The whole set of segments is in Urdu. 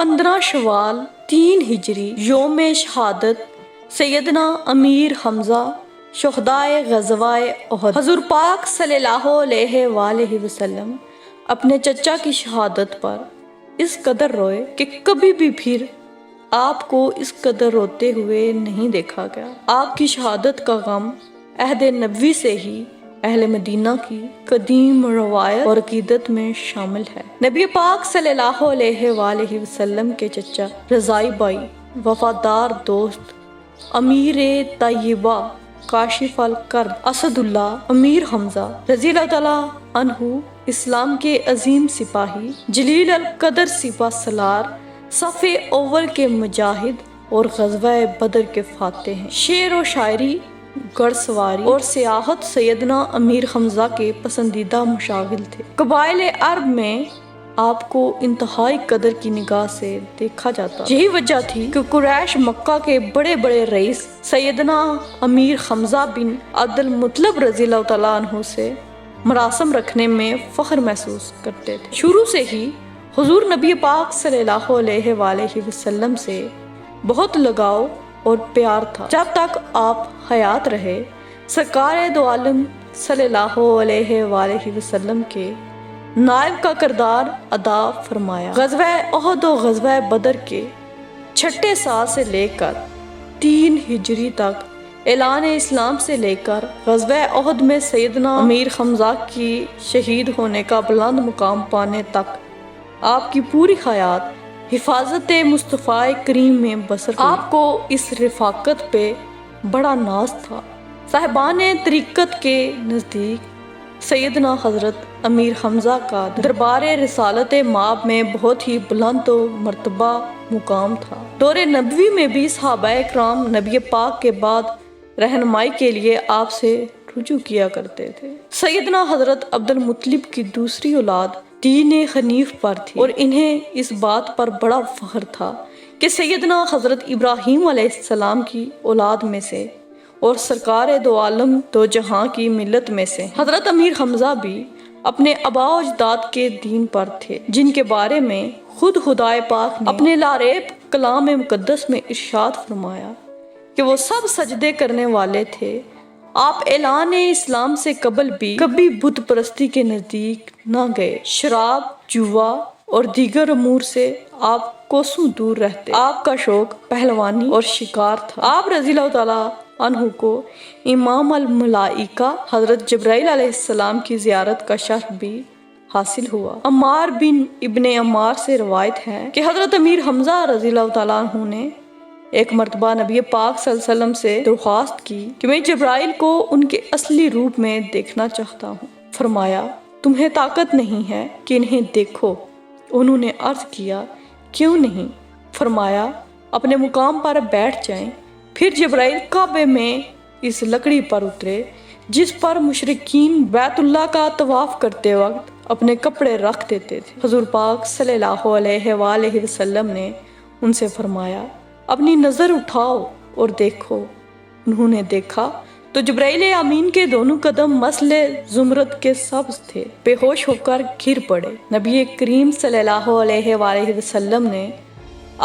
15 شوال 3 ہجری یوم شہادت سیدنا امیر حمزہ شہدائے غزوہ احد۔ حضور پاک صلی اللہ علیہ وآلہ وسلم اپنے چچا کی شہادت پر اس قدر روئے کہ کبھی بھی پھر آپ کو اس قدر روتے ہوئے نہیں دیکھا گیا۔ آپ کی شہادت کا غم عہد نبوی سے ہی اہل مدینہ کی قدیم روایت اور عقیدت میں شامل ہے۔ نبی پاک صلی اللہ علیہ وآلہ وسلم کے چچا رضائی بھائی، وفادار دوست، امیر طیبہ، کاشف الکرب اسد اللہ امیر حمزہ رضی اللہ تعالیٰ عنہ اسلام کے عظیم سپاہی، جلیل القدر سپہ سالار، صف اول کے مجاہد اور غزوہ بدر کے فاتح ہیں۔ شعر و شاعری، گھڑ سواری اور سیاحت سیدنا امیر حمزہ کے پسندیدہ مشاغل تھے۔ قبائل عرب میں آپ کو انتہائی قدر کی نگاہ سے دیکھا جاتا۔ یہی وجہ تھی کہ قریش مکہ کے بڑے بڑے رئیس سیدنا امیر حمزہ بن عبد المطلب رضی اللہ تعالیٰ عنہ سے مراسم رکھنے میں فخر محسوس کرتے تھے۔ شروع سے ہی حضور نبی پاک صلی اللہ علیہ وآلہ وسلم سے بہت لگاؤ اور پیار تھا۔ جب تک آپ حیات رہے، سرکار دو عالم صلی اللہ علیہ وآلہ وسلم کے نائب کا کردار ادا فرمایا۔ غزوہ احد و غزوہ بدر کے 6 سال سے لے کر 3 ہجری تک، اعلان اسلام سے لے کر غزوہ احد میں سیدنا امیر حمزہ کی شہید ہونے کا بلند مقام پانے تک آپ کی پوری حیات حفاظت مصطفیٰ کریم میں بسر ہوئی۔ آپ کو اس رفاقت پہ بڑا ناز تھا۔ صاحبان طریقت کے نزدیک سیدنا حضرت امیر حمزہ کا دربار رسالت مآب میں بہت ہی بلند و مرتبہ مقام تھا۔ دور نبوی میں بھی صحابہ کرام نبی پاک کے بعد رہنمائی کے لیے آپ سے رجوع کیا کرتے تھے۔ سیدنا حضرت عبد المطلب کی دوسری اولاد دین حنیف پر تھی اور انہیں اس بات پر بڑا فخر تھا کہ سیدنا حضرت ابراہیم علیہ السلام کی اولاد میں سے اور سرکار دو عالم دو جہاں کی ملت میں سے حضرت امیر حمزہ بھی اپنے آباء و اجداد کے دین پر تھے، جن کے بارے میں خود خدائے پاک نے اپنے لاریب کلام مقدس میں ارشاد فرمایا کہ وہ سب سجدے کرنے والے تھے۔ آپ اعلان اسلام سے قبل بھی کبھی بت پرستی کے نزدیک نہ گئے۔ شراب، جوا اور دیگر امور سے آپ کوسوں دور رہتے۔ آپ کا شوق پہلوانی اور شکار تھا۔ آپ رضی اللہ تعالیٰ عنہ کو امام الملائکہ حضرت جبرائیل علیہ السلام کی زیارت کا شرف بھی حاصل ہوا۔ عمار بن ابن عمار سے روایت ہے کہ حضرت امیر حمزہ رضی اللہ تعالیٰ عنہ نے ایک مرتبہ نبی پاک صلی اللہ علیہ وسلم سے درخواست کی کہ میں جبرائیل کو ان کے اصلی روپ میں دیکھنا چاہتا ہوں۔ فرمایا، تمہیں طاقت نہیں ہے کہ انہیں دیکھو۔ انہوں نے عرض کیا، کیوں نہیں؟ فرمایا، اپنے مقام پر بیٹھ جائیں۔ پھر جبرائیل کعبے میں اس لکڑی پر اترے جس پر مشرکین بیت اللہ کا طواف کرتے وقت اپنے کپڑے رکھ دیتے تھے۔ حضور پاک صلی اللہ علیہ وآلہ وسلم نے ان سے فرمایا، اپنی نظر اٹھاؤ اور دیکھو۔ انہوں نے دیکھا تو جبرائیل امین کے دونوں قدم مثل زمرد کے سبز تھے، بے ہوش ہو کر گر پڑے۔ نبی کریم صلی اللہ علیہ وآلہ وسلم نے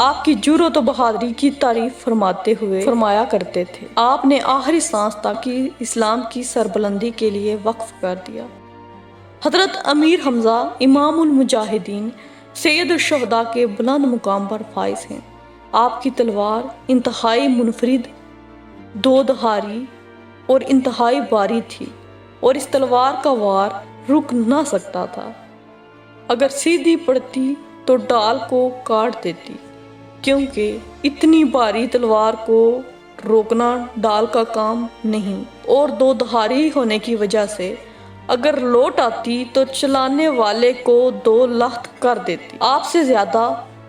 آپ کی جرأت و بہادری کی تعریف فرماتے ہوئے فرمایا کرتے تھے، آپ نے آخری سانس تک اسلام کی سربلندی کے لیے وقف کر دیا۔ حضرت امیر حمزہ امام المجاہدین، سید الشہداء کے بلند مقام پر فائز ہیں۔ آپ کی تلوار انتہائی منفرد، دو دھاری اور انتہائی باری تھی اور اس تلوار کا وار رک نہ سکتا تھا۔ اگر سیدھی پڑتی تو ڈال کو کاٹ دیتی، کیونکہ اتنی باری تلوار کو روکنا ڈال کا کام نہیں، اور دو دھاری ہونے کی وجہ سے اگر لوٹ آتی تو چلانے والے کو 2 لخت کر دیتی۔ آپ سے زیادہ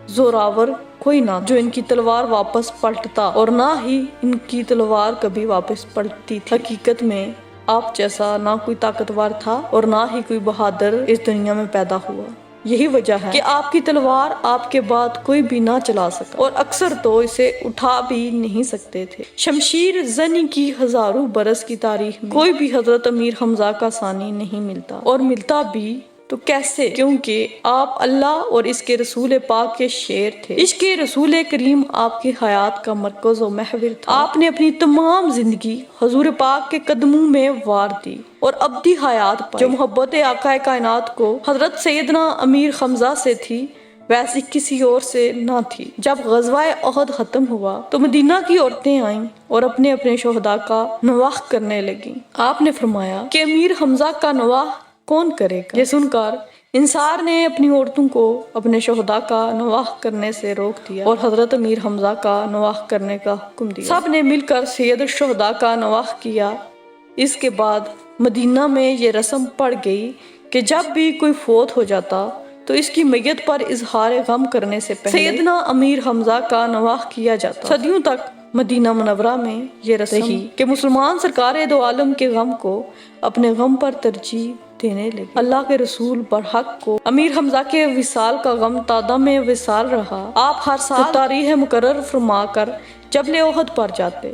زوراور کوئی نہ جو ان کی تلوار واپس پلٹتا، اور نہ ہی ان کی تلوار کبھی واپس پلٹتی تھی۔ حقیقت میں آپ جیسا نہ کوئی طاقتور تھا اور نہ ہی کوئی بہادر اس دنیا میں پیدا ہوا۔ یہی وجہ ہے کہ آپ کی تلوار آپ کے بعد کوئی بھی نہ چلا سکا، اور اکثر تو اسے اٹھا بھی نہیں سکتے تھے۔ شمشیر زنی کی ہزاروں برس کی تاریخ میں کوئی بھی حضرت امیر حمزہ کا ثانی نہیں ملتا، اور ملتا بھی تو کیسے؟ کیونکہ آپ اللہ اور اس کے رسول پاک کے شیر تھے۔ عشق رسول کریم آپ کی حیات کا مرکز و محور تھا۔ آپ نے اپنی تمام زندگی حضور پاک کے قدموں میں وار دی اور ابدی حیات پائی۔ جو محبت آقا کائنات کو حضرت سیدنا امیر حمزہ سے تھی ویسی کسی اور سے نہ تھی۔ جب غزوہ احد ختم ہوا تو مدینہ کی عورتیں آئیں اور اپنے اپنے شہداء کا نواح کرنے لگیں۔ آپ نے فرمایا کہ امیر حمزہ کا نواح کون کرے گا؟ یہ سن کر انصار نے اپنی عورتوں کو اپنے شہداء کا نواح کرنے سے روک دیا اور حضرت امیر حمزہ کا نواح کرنے کا حکم دیا۔ سب نے مل کر سید الشہداء کا نواح کیا۔ اس کے بعد مدینہ میں یہ رسم پڑ گئی کہ جب بھی کوئی فوت ہو جاتا تو اس کی میت پر اظہار غم کرنے سے پہلے سیدنا امیر حمزہ کا نواح کیا جاتا۔ صدیوں تک مدینہ منورہ میں یہ رسم رہی کہ مسلمان سرکار دو عالم کے غم کو اپنے غم پر ترجیح دینے لگے۔ اللہ کے رسول برحق کو امیر حمزہ کے وصال کا غم تادم میں وصال رہا۔ آپ ہر سال تاریخ مقرر فرما کر جبل احد پر جاتے،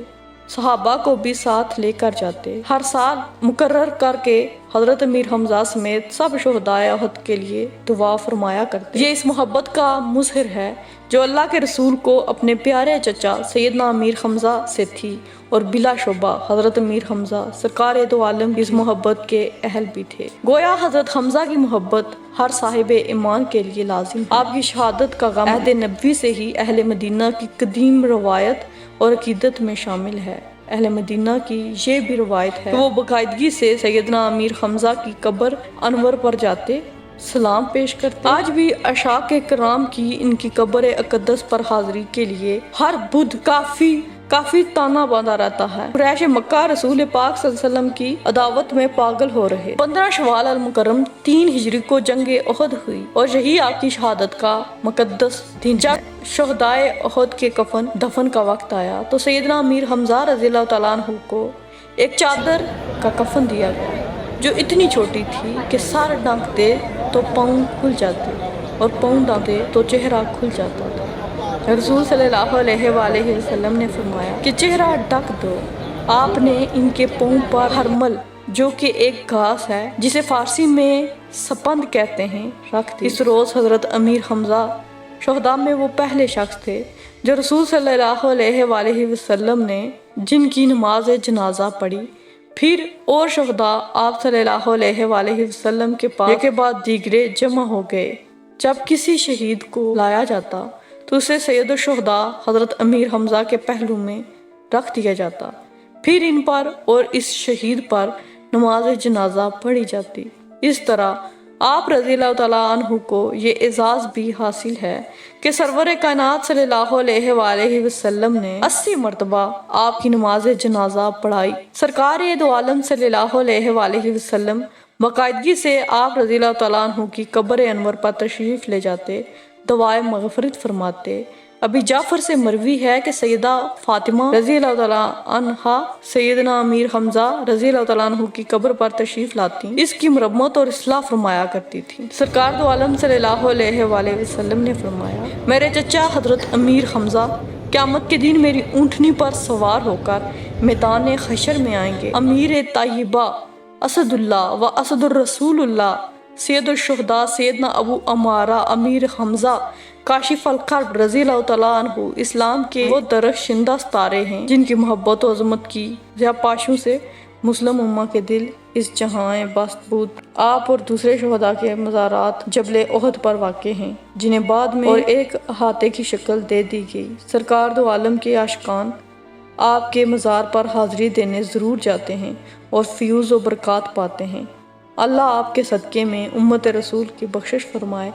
صحابہ کو بھی ساتھ لے کر جاتے۔ ہر سال مقرر کر کے حضرت امیر حمزہ سمیت سب شہداء احد کے لیے دعا فرمایا کرتے۔ یہ اس محبت کا مظہر ہے جو اللہ کے رسول کو اپنے پیارے چچا سیدنا امیر حمزہ سے تھی، اور بلا شبہ حضرت امیر حمزہ سرکار دو عالم اس محبت کے اہل بھی تھے۔ گویا حضرت حمزہ کی محبت ہر صاحب ایمان کے لیے لازم ہے۔ آپ کی شہادت کا غم عہد نبوی سے ہی اہل مدینہ کی قدیم روایت اور عقیدت میں شامل ہے۔ اہل مدینہ کی یہ بھی روایت ہے کہ وہ باقاعدگی سے سیدنا امیر حمزہ کی قبر انور پر جاتے، سلام پیش کرتے۔ آج بھی عشاق کرام کی ان کی قبر اقدس پر حاضری کے لیے ہر بدھ کافی تانا باندھا رہتا ہے۔ قریش مکہ رسول پاک صلی اللہ علیہ وسلم کی عداوت میں پاگل ہو رہے۔ 15 شوال المکرم 3 ہجری کو جنگ احد ہوئی اور یہی آپ کی شہادت کا مقدس دن۔ جب شہداء احد کے کفن دفن کا وقت آیا تو سیدنا امیر حمزہ رضی اللہ تعالیٰ عنہ کو ایک چادر کا کفن دیا گیا جو اتنی چھوٹی تھی کہ سر ڈھانکتے تو پاؤں کھل جاتے اور پاؤں ڈھانکتے تو چہرہ کھل جاتا تھا۔ رسول صلی اللہ علیہ وآلہ وسلم نے فرمایا کہ چہرہ ڈھک دو۔ آپ نے ان کے پاؤں پر ہرمل جو کہ ایک گھاس ہے جسے فارسی میں سپند کہتے ہیں رکھ دی۔ اس روز حضرت امیر حمزہ شہداء میں وہ پہلے شخص تھے جو رسول صلی اللہ علیہ وآلہ وسلم نے جن کی نماز جنازہ پڑھی۔ پھر اور شہداء آپ صلی اللہ علیہ وآلہ وسلم کے پاس ایک کے بعد دیگرے جمع ہو گئے۔ جب کسی شہید کو لایا جاتا تو اسے سید الشہداء حضرت امیر حمزہ کے پہلو میں رکھ دیا جاتا، پھر ان پر اور اس شہید پر نماز جنازہ پڑھی جاتی۔ اس طرح آپ رضی اللہ تعالیٰ عنہ کو یہ اعزاز بھی حاصل ہے کہ سرور کائنات صلی اللہ علیہ وآلہ وسلم نے 80 مرتبہ آپ کی نماز جنازہ پڑھائی۔ سرکار دو عالم صلی اللہ علیہ وآلہ وسلم باقاعدگی سے آپ رضی اللہ تعالیٰ عنہ کی قبر انور پر تشریف لے جاتے، دعائے مغفرت فرماتے۔ ابی جعفر سے مروی ہے کہ سیدہ فاطمہ رضی اللہ تعالیٰ عنہا سیدنا امیر حمزہ رضی اللہ تعالیٰ عنہ کی قبر پر تشریف لاتی، اس کی مرمت اور اصلاح فرمایا کرتی تھی۔ سرکار دو عالم صلی اللہ علیہ وآلہ وسلم نے فرمایا، میرے چچا حضرت امیر حمزہ قیامت کے دن میری اونٹنی پر سوار ہو کر میدان حشر میں آئیں گے۔ امیر طیبہ اسد اللہ و اسد الرسول اللہ سید الشہداء سیدنا ابو عمارہ امیر حمزہ کاشف الکرب رضی اللہ تعالیٰ عنہ اسلام کے وہ درخشندہ ستارے ہیں جن کی محبت و عظمت کی پاشوں سے مسلم امہ کے دل اس جہاں بست بود۔ آپ اور دوسرے شہداء کے مزارات جبل احد پر واقع ہیں جنہیں بعد میں اور ایک احاطے کی شکل دے دی گئی۔ سرکار دو عالم کے عاشقان آپ کے مزار پر حاضری دینے ضرور جاتے ہیں اور فیوز و برکات پاتے ہیں۔ اللہ آپ کے صدقے میں امت رسول کی بخشش فرمائے۔